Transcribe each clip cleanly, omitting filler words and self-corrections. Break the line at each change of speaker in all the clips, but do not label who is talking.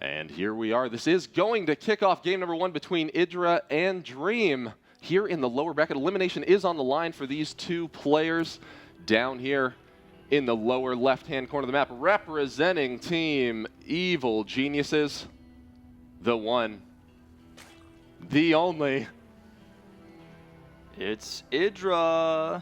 And here we are. This is going to kick off game number 1 between Idra and Dream. Here in the lower bracket, elimination is on the line for these two players. Down here in the lower left-hand corner of the map, representing Team Evil Geniuses, the one, the only.
It's Idra,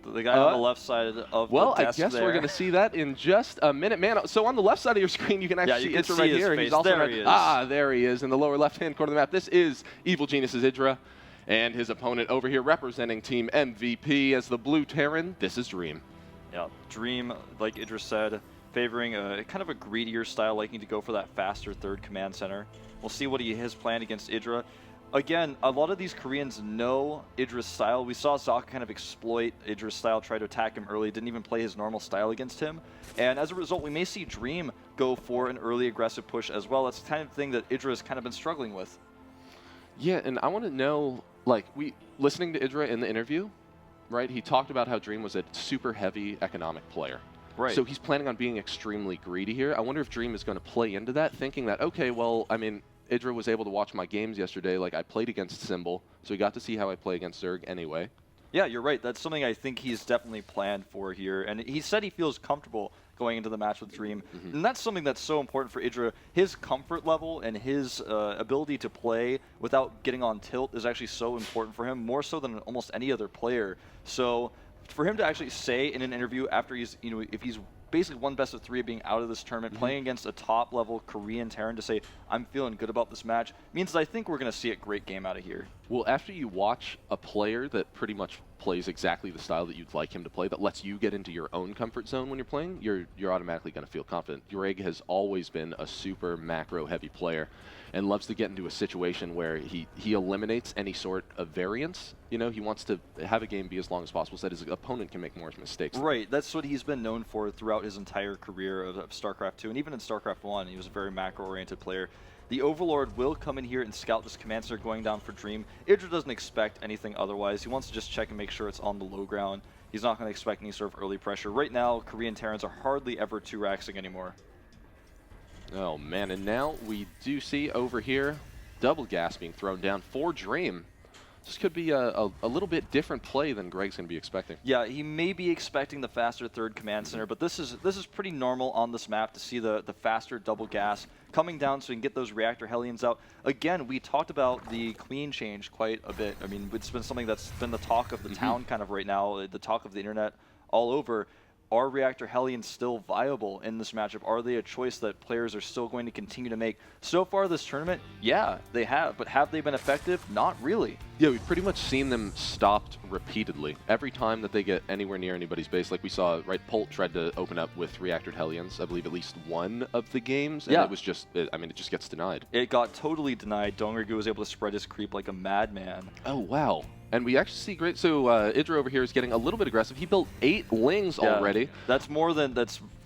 the guy on the left side of the desk.
Well, I guess we're going to see that in just a minute. Man, so on the left side of your screen, you can actually see Idra right here.
He's also there. He is.
There he is in the lower left-hand corner of the map. This is Evil Geniuses Idra, and his opponent over here representing Team MVP as the Blue Terran. This is Dream.
Yeah, Dream, like Idra said, favoring a kind of a greedier style, liking to go for that faster third command center. We'll see what he has planned against Idra. Again, a lot of these Koreans know Idra's style. We saw Zaka kind of exploit Idra's style, try to attack him early, didn't even play his normal style against him. And as a result, we may see Dream go for an early aggressive push as well. That's the kind of thing that Idra has kind of been struggling with.
Yeah, and I want to know, like, listening to Idra in the interview, right, he talked about how Dream was a super heavy economic player.
Right.
So he's planning on being extremely greedy here. I wonder if Dream is going to play into that, thinking that, okay, well, I mean, Idra was able to watch my games yesterday. Like, I played against Symbol, so he got to see how I play against Zerg anyway.
Yeah, you're right. That's something I think he's definitely planned for here. And he said he feels comfortable going into the match with Dream. And that's something that's so important for Idra. His comfort level and his ability to play without getting on tilt is actually so important for him, more so than almost any other player. So for him to actually say in an interview after he's, if he's basically won best of 3 of being out of this tournament, playing against a top-level Korean Terran to say, I'm feeling good about this match, means that I think we're going to see a great game out of here.
Well, after you watch a player that pretty much plays exactly the style that you'd like him to play, that lets you get into your own comfort zone when you're playing, you're automatically going to feel confident. Greg has always been a super macro-heavy player and loves to get into a situation where he eliminates any sort of variance. You know, he wants to have a game be as long as possible so that his opponent can make more mistakes.
Right, that's what he's been known for throughout his entire career of StarCraft 2, and even in StarCraft 1, he was a very macro-oriented player. The Overlord will come in here and scout this command center going down for Dream. Idra doesn't expect anything otherwise. He wants to just check and make sure it's on the low ground. He's not going to expect any sort of early pressure. Right now, Korean Terrans are hardly ever 2-raxing anymore.
Oh man, and now we do see over here double gas being thrown down for Dream. This could be a little bit different play than Greg's going to be expecting.
Yeah, he may be expecting the faster third command center, but this is pretty normal on this map to see the faster double gas coming down so you can get those reactor Hellions out. Again, we talked about the queen change quite a bit. I mean, it's been something that's been the talk of the town kind of right now, the talk of the internet all over. Are reactor Hellions still viable in this matchup? Are they a choice that players are still going to continue to make? So far this tournament, yeah, they have. But have they been effective? Not really.
Yeah, we've pretty much seen them stopped repeatedly. Every time that they get anywhere near anybody's base, like we saw, right, Polt tried to open up with reactor Hellions, I believe at least one of the games, and it was just, I mean, it just gets denied.
It got totally denied. Dongrigu was able to spread his creep like a madman.
Oh, wow. And we actually see great, so Idra over here is getting a little bit aggressive. He built 8 Lings already.
That's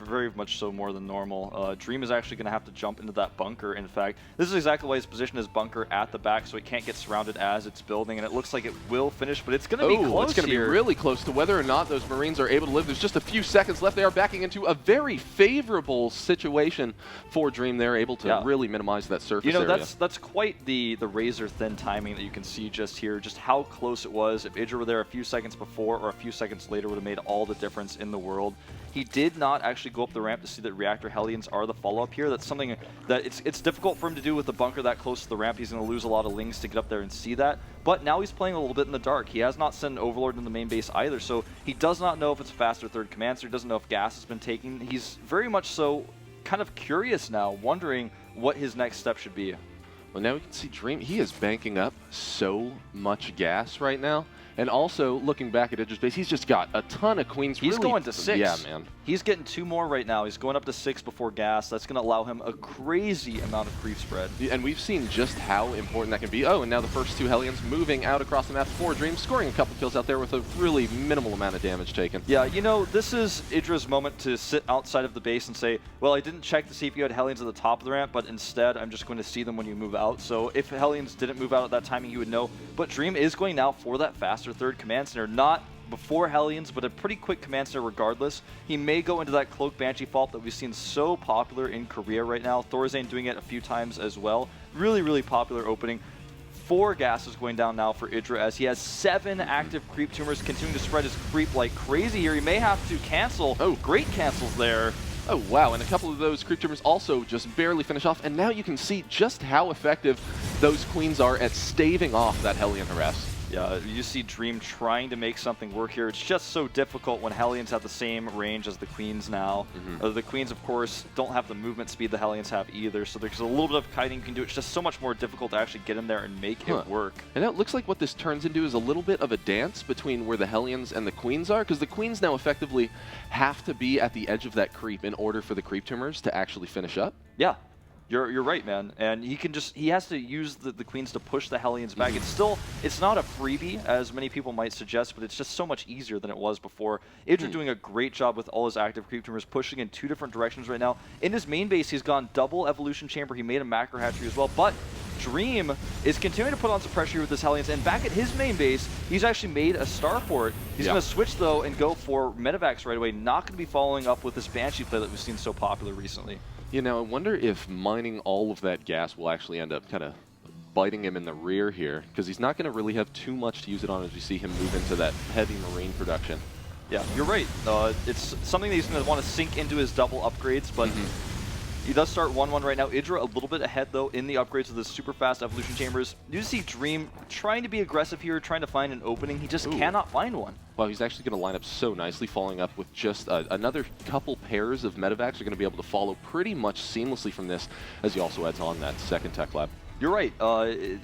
very much so more than normal. Dream is actually going to have to jump into that bunker, in fact. This is exactly why he's positioned his bunker at the back so it can't get surrounded as it's building, and it looks like it will finish, but it's going to be close.
It's going to be really close to whether or not those Marines are able to live. There's just a few seconds left. They are backing into a very favorable situation for Dream. They're able to really minimize that surface area.
That's quite the razor-thin timing that you can see just here, just how close it was. If Idra were there a few seconds before or a few seconds later, would have made all the difference in the world. He did not actually go up the ramp to see that reactor Hellions are the follow-up here. That's something that it's difficult for him to do with the bunker that close to the ramp. He's going to lose a lot of Lings to get up there and see that. But now he's playing a little bit in the dark. He has not sent an Overlord in the main base either, so he does not know if it's a faster third command center. He doesn't know if gas has been taken. He's very much so kind of curious now, wondering what his next step should be.
Well, now we can see Dream. He is banking up so much gas right now. And also, looking back at Idra's base, he's just got a ton of queens.
He's going to 6.
Yeah, man.
He's getting 2 more right now. He's going up to 6 before gas. That's going to allow him a crazy amount of creep spread.
And we've seen just how important that can be. Oh, and now the first 2 Hellions moving out across the map for Dream, scoring a couple kills out there with a really minimal amount of damage taken.
Yeah, you know, this is Idra's moment to sit outside of the base and say, well, I didn't check to see if you had Hellions at the top of the ramp, but instead I'm just going to see them when you move out. So if Hellions didn't move out at that timing, he would know. But Dream is going now for that faster third command center, not before Hellions, but a pretty quick command center regardless. He may go into that Cloak Banshee fault that we've seen so popular in Korea right now. Thorazane doing it a few times as well. Really, really popular opening. 4 gases going down now for Idra as he has 7 active creep tumors, continuing to spread his creep like crazy here. He may have to cancel. Oh, great cancels there.
Oh, wow, and a couple of those creep tumors also just barely finish off, and now you can see just how effective those queens are at staving off that Hellion harass.
Yeah, you see Dream trying to make something work here. It's just so difficult when Hellions have the same range as the Queens now. The Queens, of course, don't have the movement speed the Hellions have either, so there's a little bit of kiting you can do. It's just so much more difficult to actually get in there and make it work.
And now it looks like what this turns into is a little bit of a dance between where the Hellions and the Queens are, because the Queens now effectively have to be at the edge of that creep in order for the creep tumors to actually finish up.
Yeah. You're right, man. And he has to use the Queens to push the Hellions back. It's not a freebie, as many people might suggest, but it's just so much easier than it was before. Idra doing a great job with all his active creep tumors, pushing in 2 different directions right now. In his main base, he's gone double Evolution Chamber. He made a macro hatchery as well, but Dream is continuing to put on some pressure here with his Hellions, and back at his main base, he's actually made a Starport. He's going to switch, though, and go for Medivacs right away. Not going to be following up with this Banshee play that we've seen so popular recently.
You know, I wonder if mining all of that gas will actually end up kind of biting him in the rear here, because he's not going to really have too much to use it on as we see him move into that heavy marine production.
Yeah, you're right. It's something that he's going to want to sink into his double upgrades, but he does start 1-1 right now. Idra a little bit ahead, though, in the upgrades of the super fast Evolution Chambers. You see Dream trying to be aggressive here, trying to find an opening. He just cannot find one.
Well, he's actually going to line up so nicely, following up with just another couple pairs of Medivacs are going to be able to follow pretty much seamlessly from this, as he also adds on that second Tech Lab.
You're right.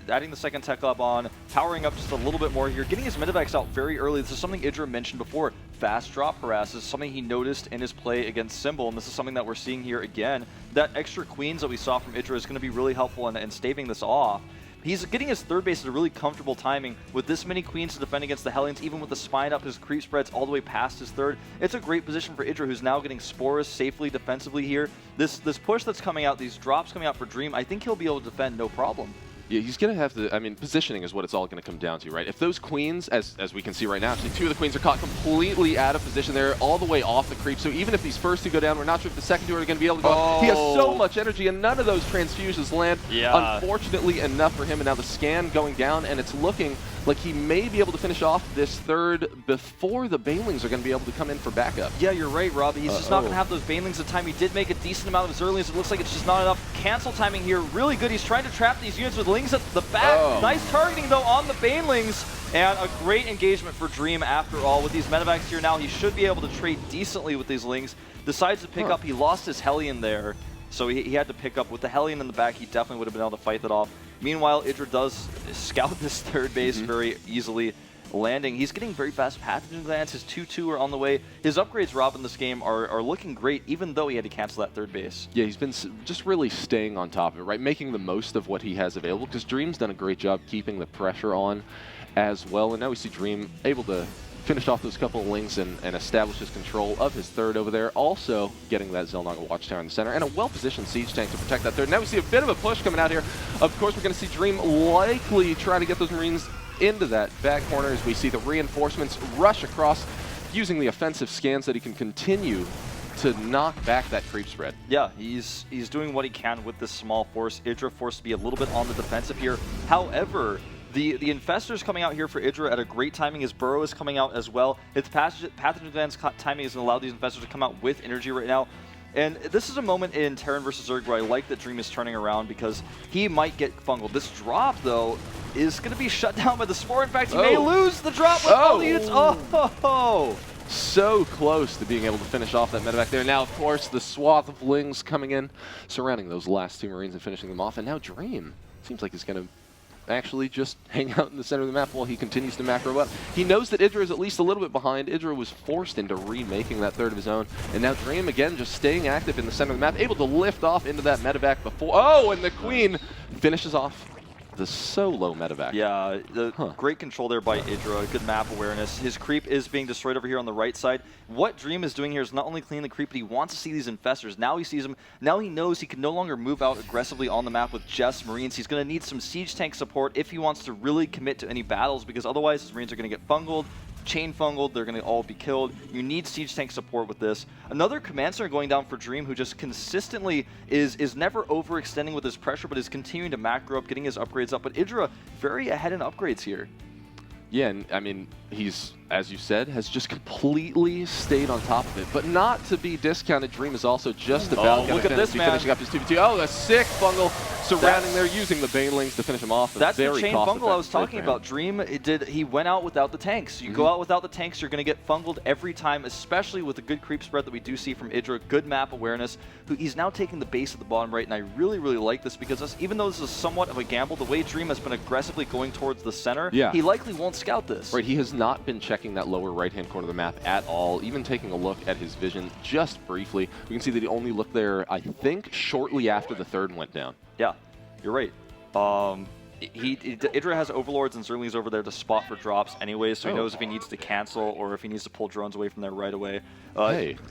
Adding the second Tech Lab on, powering up just a little bit more here, getting his Medivacs out very early. This is something Idra mentioned before. Fast drop harass is something he noticed in his play against Symbol, and this is something that we're seeing here again. That extra Queens that we saw from Idra is going to be really helpful in staving this off. He's getting his third base at a really comfortable timing with this many Queens to defend against the Hellions, even with the spine up, his creep spreads all the way past his third. It's a great position for Idra, who's now getting Spores safely defensively here. This push that's coming out, these drops coming out for Dream, I think he'll be able to defend no problem.
Yeah, he's going to have to, I mean, positioning is what it's all going to come down to, right? If those queens, as we can see right now, actually 2 of the queens are caught completely out of position. They're all the way off the creep. So even if these first 2 go down, we're not sure if the second 2 are going to be able to go off. He has so much energy, and none of those transfusions land.
Yeah.
Unfortunately enough for him, and now the scan going down, and it's looking like he may be able to finish off this third before the Banelings are going to be able to come in for backup.
Yeah, you're right, Rob. He's just not going to have those Banelings at time. He did make a decent amount of his earliest. It looks like it's just not enough. Cancel timing here, really good. He's trying to trap these units with Lings at the back. Nice targeting, though, on the Banelings. And a great engagement for Dream after all. With these Medivacs here now, he should be able to trade decently with these Lings. Decides to pick up. He lost his Hellion there, so he had to pick up. With the Hellion in the back, he definitely would have been able to fight that off. Meanwhile, Idra does scout this third base very easily, landing. He's getting very fast pathogen glands. His 2-2 are on the way. His upgrades, Rob, in this game are looking great, even though he had to cancel that third base.
Yeah, he's been just really staying on top of it, right? Making the most of what he has available, because Dream's done a great job keeping the pressure on as well. And now we see Dream able to finish off those couple of Lings and establish his control of his third over there. Also getting that Xel'Naga Watchtower in the center and a well-positioned siege tank to protect that third. Now we see a bit of a push coming out here. Of course, we're going to see Dream likely try to get those Marines into that back corner as we see the reinforcements rush across, using the offensive scans that he can continue to knock back that creep spread.
Yeah, he's doing what he can with this small force. Idra forced to be a little bit on the defensive here. However, the Infestor's coming out here for Idra at a great timing. His Burrow is coming out as well. His Pathogen Glands timing is going to allow these Infestors to come out with energy right now. And this is a moment in Terran versus Zerg where I like that Dream is turning around, because he might get fungled. This drop, though, is going to be shut down by the Spore. In fact, he may lose the drop with all the units.
So close to being able to finish off that medevac there. Now, of course, the swath of Lings coming in, surrounding those last 2 Marines and finishing them off. And now Dream seems like he's going to actually just hang out in the center of the map while he continues to macro up. He knows that Idra is at least a little bit behind. Idra was forced into remaking that third of his own. And now Dream, again, just staying active in the center of the map, able to lift off into that medevac before. Oh, and the Queen finishes off the solo medevac.
Yeah, great control there by Idra, good map awareness. His creep is being destroyed over here on the right side. What Dream is doing here is not only cleaning the creep, but he wants to see these Infestors. Now he sees them. Now he knows he can no longer move out aggressively on the map with just Marines. He's going to need some siege tank support if he wants to really commit to any battles, because otherwise his Marines are going to get bungled, chain fungled, they're going to all be killed. You need siege tank support with this. Another command center going down for Dream, who just consistently is never overextending with his pressure, but is continuing to macro up, getting his upgrades up. But Idra, very ahead in upgrades here.
Yeah, and I mean, he's, as you said, has just completely stayed on top of it. But not to be discounted, Dream is also just about finishing up his 2v2. Oh, a sick fungal surrounding there, using the Banelings to finish him off.
That's the chain fungal I was talking about. Dream, he went out without the tanks. You go out without the tanks, you're going to get fungled every time, especially with the good creep spread that we do see from Idra, good map awareness. He's now taking the base at the bottom right, and I really, really like this because even though this is somewhat of a gamble, the way Dream has been aggressively going towards the center, he likely won't scout this.
Right, he has not been checking that lower right-hand corner of the map at all, even taking a look at his vision just briefly. We can see that he only looked there, I think, shortly after the third went down.
Yeah, you're right. Idra has Overlords and Zerlings over there to spot for drops anyway, so he knows if he needs to cancel or if he needs to pull drones away from there right away.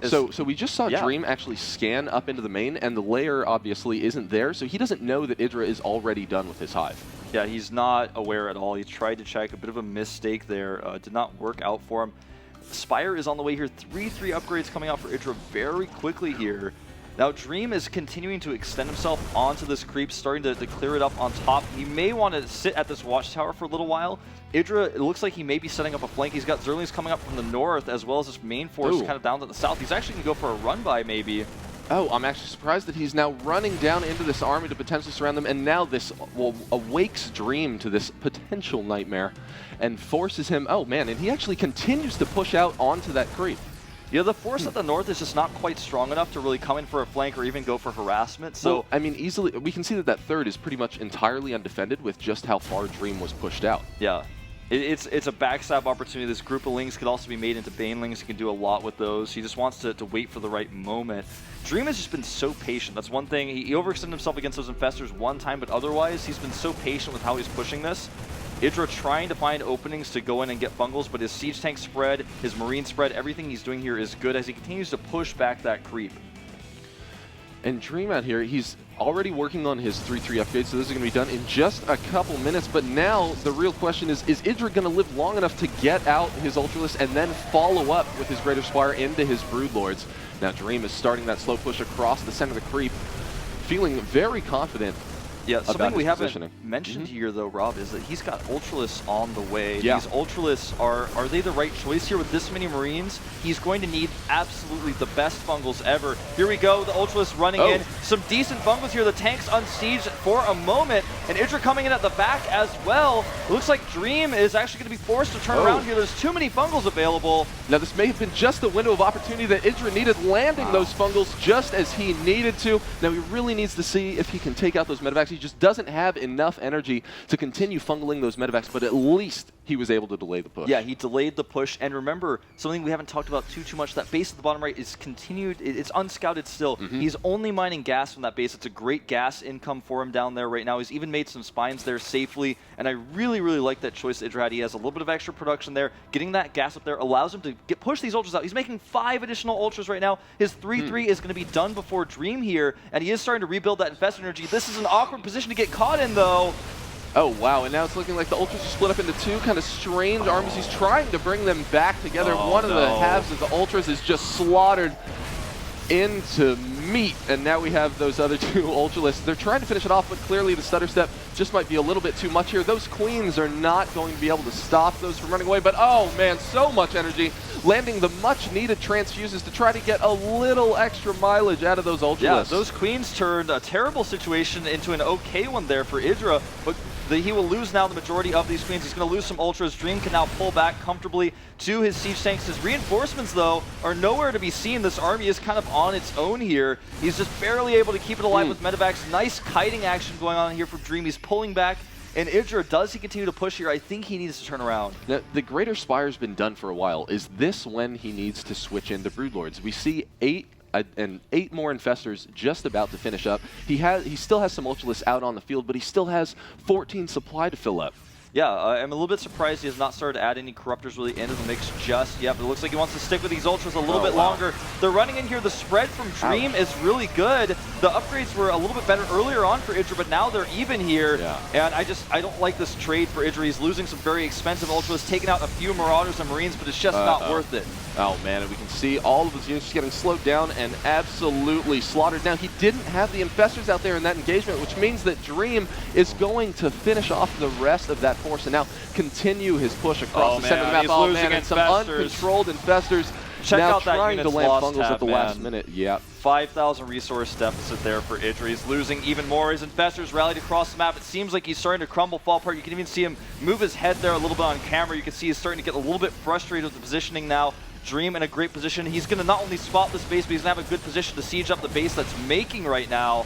So we just saw Dream actually scan up into the main, and the layer obviously isn't there, so he doesn't know that Idra is already done with his hive.
Yeah, he's not aware at all. He tried to check, a bit of a mistake there. Did not work out for him. Spire is on the way here. 3-3 upgrades coming out for Idra very quickly here. Now, Dream is continuing to extend himself onto this creep, starting to clear it up on top. He may want to sit at this watchtower for a little while. Idra, it looks like he may be setting up a flank. He's got Zerlings coming up from the north, as well as this main force kind of down to the south. He's actually going to go for a run-by, maybe.
Oh, I'm actually surprised that he's now running down into this army to potentially surround them, and now this awakes Dream to this potential nightmare and forces him, oh man, and he actually continues to push out onto that creep.
Yeah, the force at the north is just not quite strong enough to really come in for a flank or even go for harassment. So,
well, I mean, easily, we can see that that third is pretty much entirely undefended with just how far Dream was pushed out.
Yeah. It's a backstab opportunity. This group of Lings could also be made into Banelings. He can do a lot with those. He just wants to wait for the right moment. Dream has just been so patient. That's one thing. He overextended himself against those Infestors one time, but otherwise, he's been so patient with how he's pushing this. Idra trying to find openings to go in and get fungals, but his siege tank spread, his marine spread, everything he's doing here is good as he continues to push back that creep.
And Dream out here, he's already working on his 3-3 upgrade, so this is going to be done in just a couple minutes. But now the real question is Idra going to live long enough to get out his Ultralisk and then follow up with his Greater Spire into his Broodlords? Now Dream is starting that slow push across the center of the creep, feeling very confident.
Yeah, something we haven't mentioned here, though, Rob, is that he's got Ultralisks on the way.
Yeah.
These Ultralisks, are they the right choice here with this many Marines? He's going to need absolutely the best fungals ever. Here we go, the Ultralisks running in. Some decent fungals here. The tank's unsieged for a moment, and Idra coming in at the back as well. It looks like Dream is actually going to be forced to turn around here. There's too many fungals available.
Now, this may have been just the window of opportunity that Idra needed, landing those fungals just as he needed to. Now, he really needs to see if he can take out those medevacs. He just doesn't have enough energy to continue fungling those medevacs, but at least he was able to delay the push.
Yeah, he delayed the push, and remember, something we haven't talked about too much, that base at the bottom right is continued, it's unscouted still. He's only mining gas from that base. It's a great gas income for him down there right now. He's even made some spines there safely, and I really, really like that choice that Idra had. He has a little bit of extra production there. Getting that gas up there allows him to push these Ultras out. He's making 5 additional Ultras right now. His 3-3 is going to be done before Dream here, and he is starting to rebuild that Infest energy. This is an awkward position to get caught in, though.
Oh, wow, and now it's looking like the Ultras are split up into two kind of strange armies. He's trying to bring them back together. One of the halves of the Ultras is just slaughtered into meat, and now we have those other two Ultralisks. They're trying to finish it off, but clearly the stutter step just might be a little bit too much here. Those Queens are not going to be able to stop those from running away, but oh man, so much energy. Landing the much-needed transfuses to try to get a little extra mileage out of those Ultralisks.
Yeah, those Queens turned a terrible situation into an okay one there for Idra, but he will lose now the majority of these Queens. He's going to lose some Ultras. Dream can now pull back comfortably to his siege tanks. His reinforcements, though, are nowhere to be seen. This army is kind of on its own here. He's just barely able to keep it alive with medevacs. Nice kiting action going on here from Dream. He's pulling back. And Idra, does he continue to push here? I think he needs to turn around. Now,
the Greater Spire's been done for a while. Is this when he needs to switch into Broodlords? We see 8 more Infestors just about to finish up. He still has some Ultralisks out on the field, but he still has 14 supply to fill up.
Yeah, I'm a little bit surprised he has not started to add any Corruptors really into the mix just yet, but it looks like he wants to stick with these Ultras a little bit longer. They're running in here. The spread from Dream is really good. The upgrades were a little bit better earlier on for Idra, but now they're even here. And I don't like this trade for Idra. He's losing some very expensive Ultras, taking out a few Marauders and Marines, but it's just not worth it.
Oh man, and we can see all of his units just getting slowed down and absolutely slaughtered. Now, he didn't have the Infestors out there in that engagement, which means that Dream is going to finish off the rest of that force and now continue his push across the center of the map.
He's losing
and some uncontrolled Infestors.
Check
now
out that
trying to
unit's
land
lost
fungals
tab,
at the last minute.
5,000 resource deficit there for Idra. He's losing even more. His Infestors rallied across the map. It seems like he's starting to crumble, fall apart. You can even see him move his head there a little bit on camera. You can see he's starting to get a little bit frustrated with the positioning now. Dream in a great position. He's going to not only spot this base, but he's going to have a good position to siege up the base that's making right now.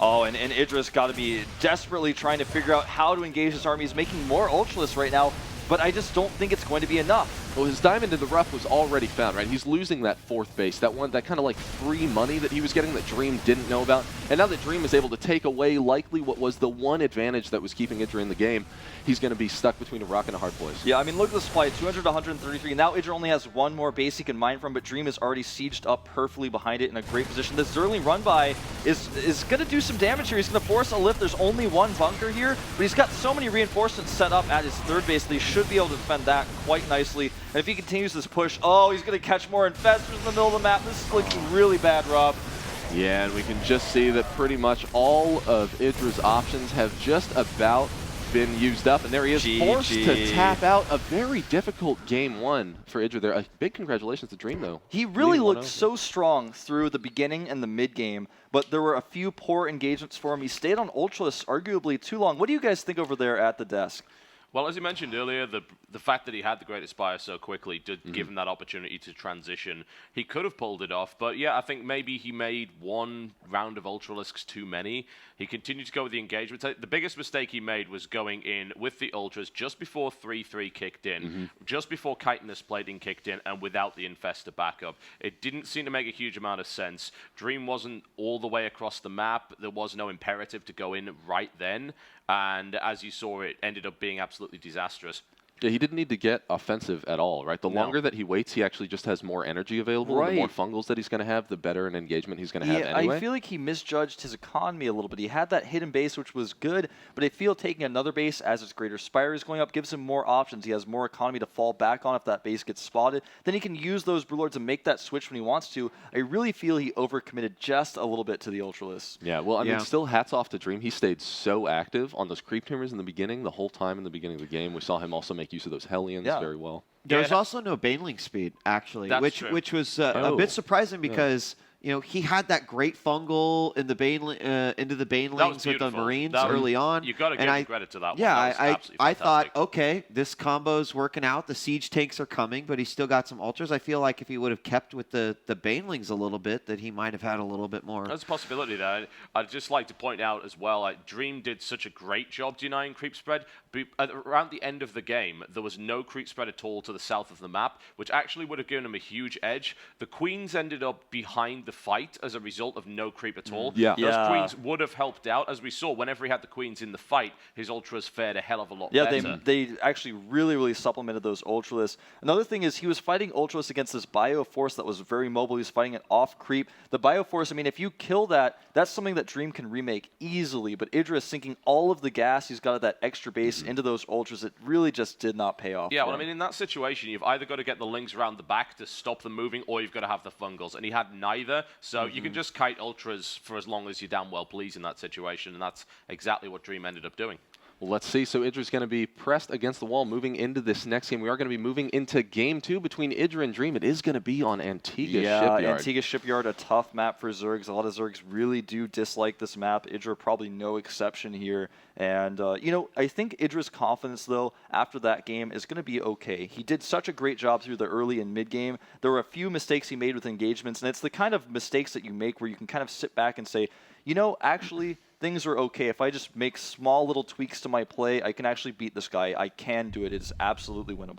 Oh, and Idra's got to be desperately trying to figure out how to engage his army. He's making more Ultralists right now, but I just don't think it's going to be enough.
Well, his diamond in the rough was already found, right? He's losing that fourth base, that kind of like free money that he was getting that Dream didn't know about. And now that Dream is able to take away likely what was the one advantage that was keeping Idra in the game, he's going to be stuck between a rock and a hard place.
Yeah, I mean, look at the supply, 200 to 133. Now Idra only has one more base he can mine from, but Dream is already sieged up perfectly behind it in a great position. This Zerling run-by is going to do some damage here. He's going to force a lift. There's only one bunker here, but he's got so many reinforcements set up at his third base that he should be able to defend that quite nicely. And if he continues this push, he's going to catch more Infestors in the middle of the map. This is looking really bad, Rob.
Yeah, and we can just see that pretty much all of Idra's options have just about been used up, and there he is, forced to tap out. A very difficult game one for Idra there. A big congratulations to Dream, though.
He really looked so strong through the beginning and the mid game, but there were a few poor engagements for him. He stayed on Ultralists arguably too long. What do you guys think over there at the desk?
Well, as you mentioned earlier, the fact that he had the Great Aspire so quickly did give him that opportunity to transition. He could have pulled it off, but yeah, I think maybe he made one round of Ultralisks too many. He continued to go with the engagement. The biggest mistake he made was going in with the Ultras just before 3-3 kicked in, just before Chitinous Plating kicked in, and without the Infestor backup. It didn't seem to make a huge amount of sense. Dream wasn't all the way across the map. There was no imperative to go in right then. And as you saw, it ended up being absolutely disastrous.
Yeah, he didn't need to get offensive at all, right? The longer that he waits, he actually just has more energy available. Right. The more fungals that he's going to have, the better an engagement he's going to have anyway.
I feel like he misjudged his economy a little bit. He had that hidden base, which was good, but I feel taking another base as its Greater Spire is going up gives him more options. He has more economy to fall back on if that base gets spotted. Then he can use those Brewlords and make that switch when he wants to. I really feel he overcommitted just a little bit to the Ultralists.
Yeah, well, I mean, still hats off to Dream. He stayed so active on those creep tumors in the beginning, the whole time in the beginning of the game. We saw him also make use of those Hellions very well.
There's also no baneling speed, actually, which was a bit surprising because you know, he had that great fungal in the into the banelings with the Marines early on.
You got to give him credit to that one.
Yeah, I thought, okay, this combo's working out. The siege tanks are coming, but he's still got some ultras. I feel like if he would have kept with the banelings a little bit, that he might have had a little bit more.
There's a possibility there. I'd just like to point out as well, like, Dream did such a great job denying creep spread. Around the end of the game, there was no creep spread at all to the south of the map, which actually would have given him a huge edge. The Queens ended up behind the fight as a result of no creep at all. Those Queens would have helped out. As we saw, whenever he had the Queens in the fight, his Ultras fared a hell of a lot better.
They actually really supplemented those Ultralists. Another thing is he was fighting Ultralists against this Bioforce that was very mobile. He was fighting it off creep. The Bioforce, I mean, if you kill that, that's something that Dream can remake easily, but Idra is sinking all of the gas he's got at that extra base into those Ultras. It really just did not pay off.
Yeah, well, I mean, in that situation, you've either got to get the Lings around the back to stop them moving, or you've got to have the Fungals, and he had neither, so you can just kite Ultras for as long as you damn well please in that situation, and that's exactly what Dream ended up doing.
Well, let's see. So Idra's going to be pressed against the wall moving into this next game. We are going to be moving into game 2 between Idra and Dream. It is going to be on Antigua Shipyard.
Yeah, Antigua Shipyard, a tough map for Zergs. A lot of Zergs really do dislike this map. Idra probably no exception here. And, you know, I think Idra's confidence, though, after that game is going to be okay. He did such a great job through the early and mid-game. There were a few mistakes he made with engagements, and it's the kind of mistakes that you make where you can kind of sit back and say, you know, actually, things are okay. If I just make small little tweaks to my play, I can actually beat this guy. I can do it. It is absolutely winnable.